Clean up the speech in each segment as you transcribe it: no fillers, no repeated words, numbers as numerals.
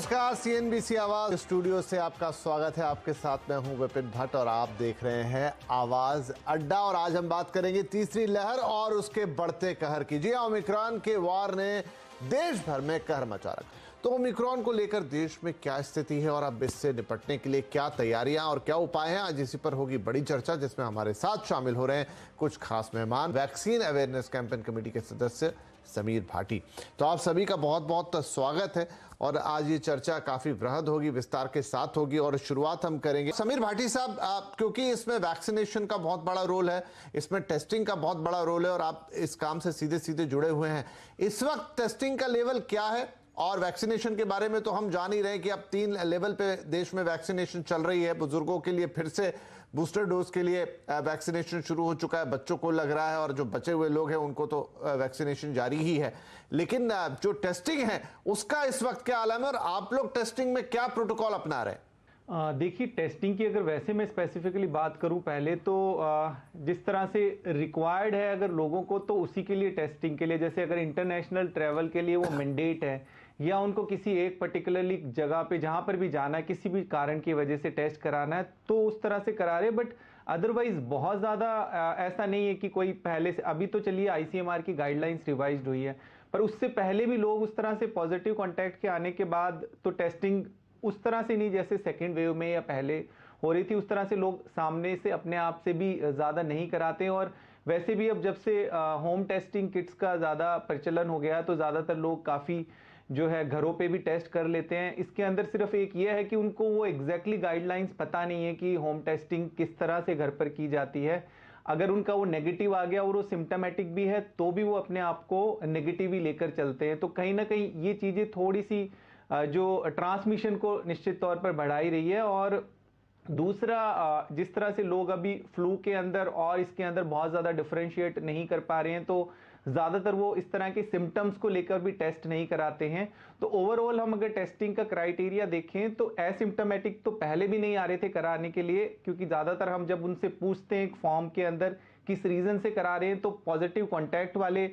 नमस्कार, सीएनबीसी आवाज स्टूडियो से आपका स्वागत है। आपके साथ मैं हूं विपिन भट्ट और आप देख रहे हैं आवाज अड्डा। और आज हम बात करेंगे तीसरी लहर और उसके बढ़ते कहर की। जी, ओमिक्रॉन के वार ने देश भर में कहर मचा रखा। तो ओमिक्रॉन को लेकर देश में क्या स्थिति है और अब इससे निपटने के लिए क्या तैयारियां और क्या उपाय हैं, आज इसी पर होगी बड़ी चर्चा, जिसमें हमारे साथ शामिल हो रहे हैं कुछ खास मेहमान। वैक्सीन अवेयरनेस कैंपेन कमेटी के सदस्य समीर भाटी, तो आप सभी का बहुत बहुत स्वागत है। और आज ये चर्चा काफी बृहद होगी, विस्तार के साथ होगी। और शुरुआत हम करेंगे समीर भाटी साहब, क्योंकि इसमें वैक्सीनेशन का बहुत बड़ा रोल है, इसमें टेस्टिंग का बहुत बड़ा रोल है और आप इस काम से सीधे सीधे जुड़े हुए हैं। इस वक्त टेस्टिंग का लेवल क्या है और वैक्सीनेशन के बारे में तो हम जान ही रहे हैं कि अब 3 लेवल पे देश में वैक्सीनेशन चल रही है। बुजुर्गों के लिए फिर से बूस्टर डोज के लिए वैक्सीनेशन शुरू हो चुका है, बच्चों को लग रहा है और जो बचे हुए लोग हैं उनको तो वैक्सीनेशन जारी ही है। लेकिन जो टेस्टिंग है उसका इस वक्त क्या आलम है और आप लोग टेस्टिंग में क्या प्रोटोकॉल अपना रहे हैं? देखिए, टेस्टिंग की अगर वैसे मैं स्पेसिफिकली बात करूं पहले तो जिस तरह से रिक्वायर्ड है अगर लोगों को, तो उसी के लिए टेस्टिंग के लिए, जैसे अगर इंटरनेशनल ट्रैवल के लिए वो मैंडेट है या उनको किसी एक पर्टिकुलरली जगह पे जहां पर भी जाना है किसी भी कारण की वजह से टेस्ट कराना है तो उस तरह से करा रहे। बट अदरवाइज बहुत ज़्यादा ऐसा नहीं है कि कोई पहले से, अभी तो चलिए आईसीएमआर की गाइडलाइंस रिवाइज्ड हुई है, पर उससे पहले भी लोग उस तरह से पॉजिटिव कॉन्टैक्ट के आने के बाद तो टेस्टिंग उस तरह से नहीं जैसे सेकेंड वेव में या पहले हो रही थी, उस तरह से लोग सामने से अपने आप से भी ज़्यादा नहीं कराते। और वैसे भी अब जब से होम टेस्टिंग किट्स का ज़्यादा प्रचलन हो गया तो ज़्यादातर लोग काफ़ी जो है घरों पे भी टेस्ट कर लेते हैं। इसके अंदर सिर्फ एक ये है कि उनको वो एग्जैक्टली गाइडलाइंस पता नहीं है कि होम टेस्टिंग किस तरह से घर पर की जाती है। अगर उनका वो नेगेटिव आ गया और वो सिम्टोमेटिक भी है तो भी वो अपने आप को नेगेटिव ही लेकर चलते हैं। तो कहीं ना कहीं ये चीज़ें थोड़ी सी जो ट्रांसमिशन को निश्चित तौर पर बढ़ा ही रही है। और दूसरा, जिस तरह से लोग अभी फ्लू के अंदर और इसके अंदर बहुत ज़्यादा डिफरेंशिएट नहीं कर पा रहे हैं तो ज़्यादातर वो इस तरह के सिम्टम्स को लेकर भी टेस्ट नहीं कराते हैं। तो ओवरऑल हम अगर टेस्टिंग का क्राइटेरिया देखें तो एसिम्टोमेटिक तो पहले भी नहीं आ रहे थे कराने के लिए, क्योंकि ज़्यादातर हम जब उनसे पूछते हैं एक फॉर्म के अंदर किस रीज़न से करा रहे हैं तो पॉजिटिव कॉन्टैक्ट वाले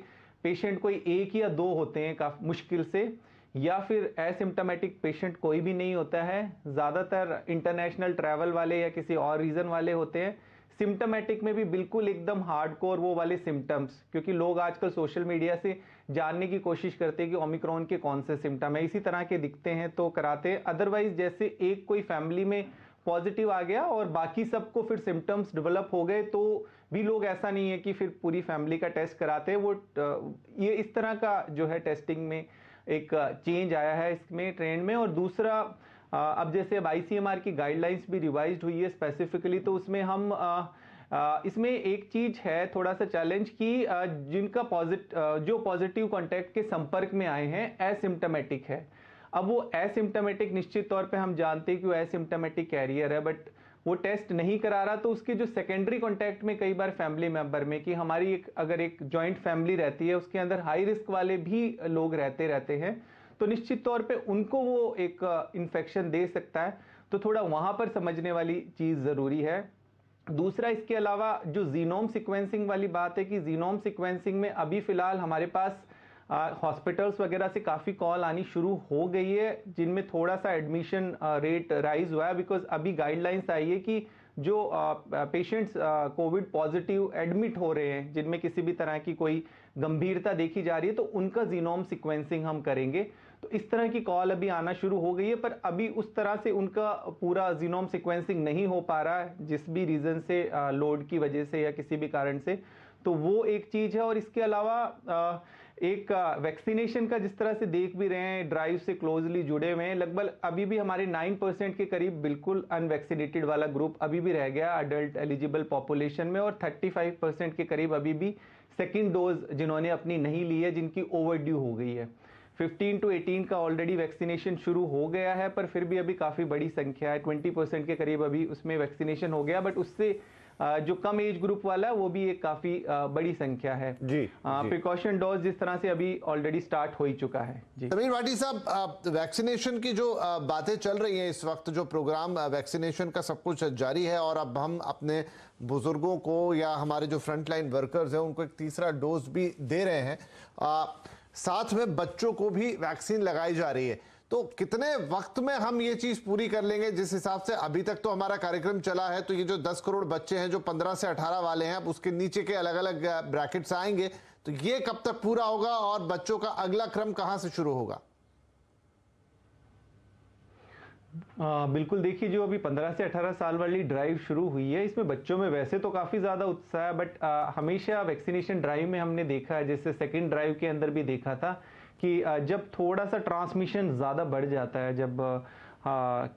पेशेंट कोई 1 या 2 होते हैं काफ़ी मुश्किल से, या फिर एसिम्टोमेटिक पेशेंट कोई भी नहीं होता है। ज़्यादातर इंटरनेशनल ट्रैवल वाले या किसी और रीज़न वाले होते हैं। सिम्टोमेटिक में भी बिल्कुल एकदम हार्डकोर वो वाले सिम्टम्स, क्योंकि लोग आजकल सोशल मीडिया से जानने की कोशिश करते हैं कि ओमिक्रॉन के कौन से सिम्टम है, इसी तरह के दिखते हैं तो कराते हैं। अदरवाइज जैसे एक कोई फैमिली में पॉजिटिव आ गया और बाकी सबको फिर सिम्टम्स डेवलप हो गए तो भी लोग, ऐसा नहीं है कि फिर पूरी फैमिली का टेस्ट कराते हैं। वो ये इस तरह का जो है टेस्टिंग में एक चेंज आया है इसमें ट्रेंड में। और दूसरा, अब जैसे अब आईसीएमआर की गाइडलाइंस भी रिवाइज्ड हुई है स्पेसिफिकली, तो उसमें हम इसमें एक चीज है थोड़ा सा चैलेंज की जिनका जो पॉजिटिव कॉन्टैक्ट के संपर्क में आए हैं एसिम्टोमेटिक है। अब वो एसिम्टोमेटिक निश्चित तौर पे हम जानते हैं कि वो एसिम्टोमेटिक कैरियर है, बट वो टेस्ट नहीं करा रहा तो उसके जो सेकेंडरी कॉन्टैक्ट में कई बार फैमिली मेंबर में, कि हमारी अगर एक जॉइंट फैमिली रहती है उसके अंदर हाई रिस्क वाले भी लोग रहते हैं तो निश्चित तौर पे उनको वो एक इन्फेक्शन दे सकता है। तो थोड़ा वहां पर समझने वाली चीज जरूरी है। दूसरा, इसके अलावा जो जीनोम सिक्वेंसिंग वाली बात है कि जीनोम सिक्वेंसिंग में अभी फिलहाल हमारे पास हॉस्पिटल्स वगैरह से काफ़ी कॉल आनी शुरू हो गई है, जिनमें थोड़ा सा एडमिशन रेट राइज हुआ है, बिकॉज अभी गाइडलाइंस आई है कि जो पेशेंट्स कोविड पॉजिटिव एडमिट हो रहे हैं जिनमें किसी भी तरह की कोई गंभीरता देखी जा रही है तो उनका जीनोम सिक्वेंसिंग हम करेंगे। तो इस तरह की कॉल अभी आना शुरू हो गई है, पर अभी उस तरह से उनका पूरा जीनोम सिक्वेंसिंग नहीं हो पा रहा है जिस भी रीज़न से, लोड की वजह से या किसी भी कारण से। तो वो एक चीज़ है। और इसके अलावा एक वैक्सीनेशन का जिस तरह से देख भी रहे हैं, ड्राइव से क्लोजली जुड़े हुए हैं, लगभग अभी भी हमारे 9% के करीब बिल्कुल अनवैक्सीनेटेड वाला ग्रुप अभी भी रह गया अडल्ट एलिजिबल पॉपुलेशन में, और 35% के करीब अभी भी सेकेंड डोज जिन्होंने अपनी नहीं ली है, जिनकी ओवरड्यू हो गई है। 15 to 18 का ऑलरेडी वैक्सीनेशन शुरू हो गया है, पर फिर भी अभी काफ़ी बड़ी संख्या है, 20% के करीब अभी उसमें वैक्सीनेशन हो गया, बट उससे जो कम एज ग्रुप वाला है वो भी एक काफी बड़ी संख्या है जी। प्रिकॉशन डोज जिस तरह से अभी ऑलरेडी स्टार्ट हो ही चुका है जी। समीर भाटी साहब, वैक्सीनेशन की जो बातें चल रही हैं इस वक्त, जो प्रोग्राम वैक्सीनेशन का सब कुछ जारी है और अब हम अपने बुजुर्गों को या हमारे जो फ्रंटलाइन वर्कर्स हैं उनको एक तीसरा डोज भी दे रहे हैं, साथ में बच्चों को भी वैक्सीन लगाई जा रही है। तो कितने वक्त में हम ये चीज पूरी कर लेंगे? जिस हिसाब से अभी तक तो हमारा कार्यक्रम चला है, तो ये जो 10 करोड़ बच्चे हैं जो 15 से 18 वाले हैं, अब उसके नीचे के अलग अलग ब्रैकेट्स आएंगे, तो ये कब तक पूरा होगा और बच्चों का अगला क्रम कहां से शुरू होगा? बिल्कुल, देखिए जो अभी 15 से 18 साल वाली ड्राइव शुरू हुई है, इसमें बच्चों में वैसे तो काफ़ी ज़्यादा उत्साह है, बट हमेशा वैक्सीनेशन ड्राइव में हमने देखा है, जैसे सेकेंड ड्राइव के अंदर भी देखा था कि जब थोड़ा सा ट्रांसमिशन ज़्यादा बढ़ जाता है, जब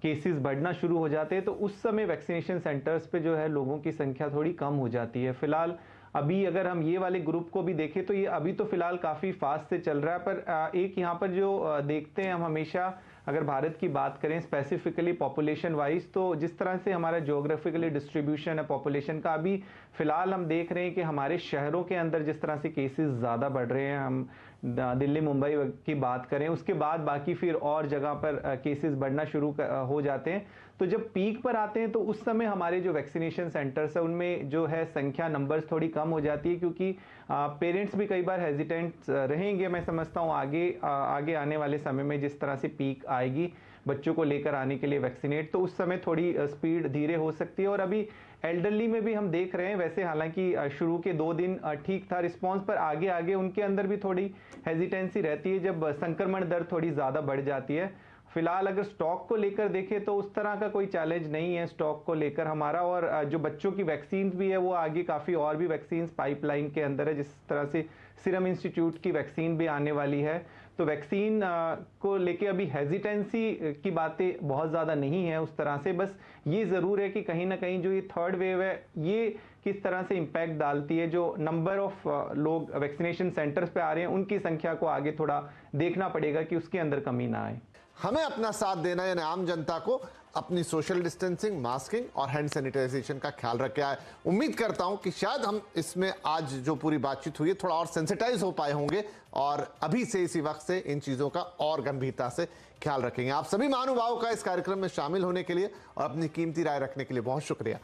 केसेस बढ़ना शुरू हो जाते हैं, तो उस समय वैक्सीनेशन सेंटर्स पे जो है लोगों की संख्या थोड़ी कम हो जाती है। फिलहाल अभी अगर हम ये वाले ग्रुप को भी देखें तो ये अभी तो फिलहाल काफ़ी फास्ट से चल रहा है, पर एक यहाँ पर जो देखते हैं हम हमेशा, अगर भारत की बात करें स्पेसिफिकली पॉपुलेशन वाइज, तो जिस तरह से हमारा ज्योग्राफिकली डिस्ट्रीब्यूशन है पॉपुलेशन का, अभी फिलहाल हम देख रहे हैं कि हमारे शहरों के अंदर जिस तरह से केसेस ज़्यादा बढ़ रहे हैं, हम दिल्ली मुंबई की बात करें, उसके बाद बाकी फिर और जगह पर केसेस बढ़ना शुरू हो जाते हैं। तो जब पीक पर आते हैं तो उस समय हमारे जो वैक्सीनेशन सेंटर्स है उनमें जो है संख्या नंबर्स थोड़ी कम हो जाती है, क्योंकि पेरेंट्स भी कई बार हेजिटेंट रहेंगे। मैं समझता हूँ आगे आने वाले समय में जिस तरह से पीक आएगी बच्चों को लेकर आने के लिए वैक्सीनेट, तो उस समय थोड़ी स्पीड धीरे हो सकती है। और अभी एल्डरली में भी हम देख रहे हैं, वैसे हालांकि शुरू के 2 दिन ठीक था रिस्पॉन्स, पर आगे आगे उनके अंदर भी थोड़ी हेजिटेंसी रहती है जब संक्रमण दर थोड़ी ज़्यादा बढ़ जाती है। फिलहाल अगर स्टॉक को लेकर देखें तो उस तरह का कोई चैलेंज नहीं है स्टॉक को लेकर हमारा, और जो बच्चों की वैक्सीन भी है वो आगे काफ़ी और भी वैक्सीन पाइपलाइन के अंदर है, जिस तरह से सीरम इंस्टीट्यूट की वैक्सीन भी आने वाली है। तो वैक्सीन को लेके अभी हेजिटेंसी की बातें बहुत ज़्यादा नहीं है उस तरह से, बस ये ज़रूर है कि कहीं ना कहीं जो ये थर्ड वेव है ये किस तरह से इम्पैक्ट डालती है, जो नंबर ऑफ लोग वैक्सीनेशन सेंटर्स पे आ रहे हैं उनकी संख्या को आगे थोड़ा देखना पड़ेगा कि उसके अंदर कमी ना आए। हमें अपना साथ देना, यानी आम जनता को अपनी सोशल डिस्टेंसिंग, मास्किंग और हैंड सैनिटाइजेशन का ख्याल रख के आए। उम्मीद करता हूं कि शायद हम इसमें आज जो पूरी बातचीत हुई है थोड़ा और सेंसिटाइज हो पाए होंगे, और अभी से इसी वक्त से इन चीज़ों का और गंभीरता से ख्याल रखेंगे। आप सभी महानुभावों का इस कार्यक्रम में शामिल होने के लिए और अपनी कीमती राय रखने के लिए बहुत शुक्रिया।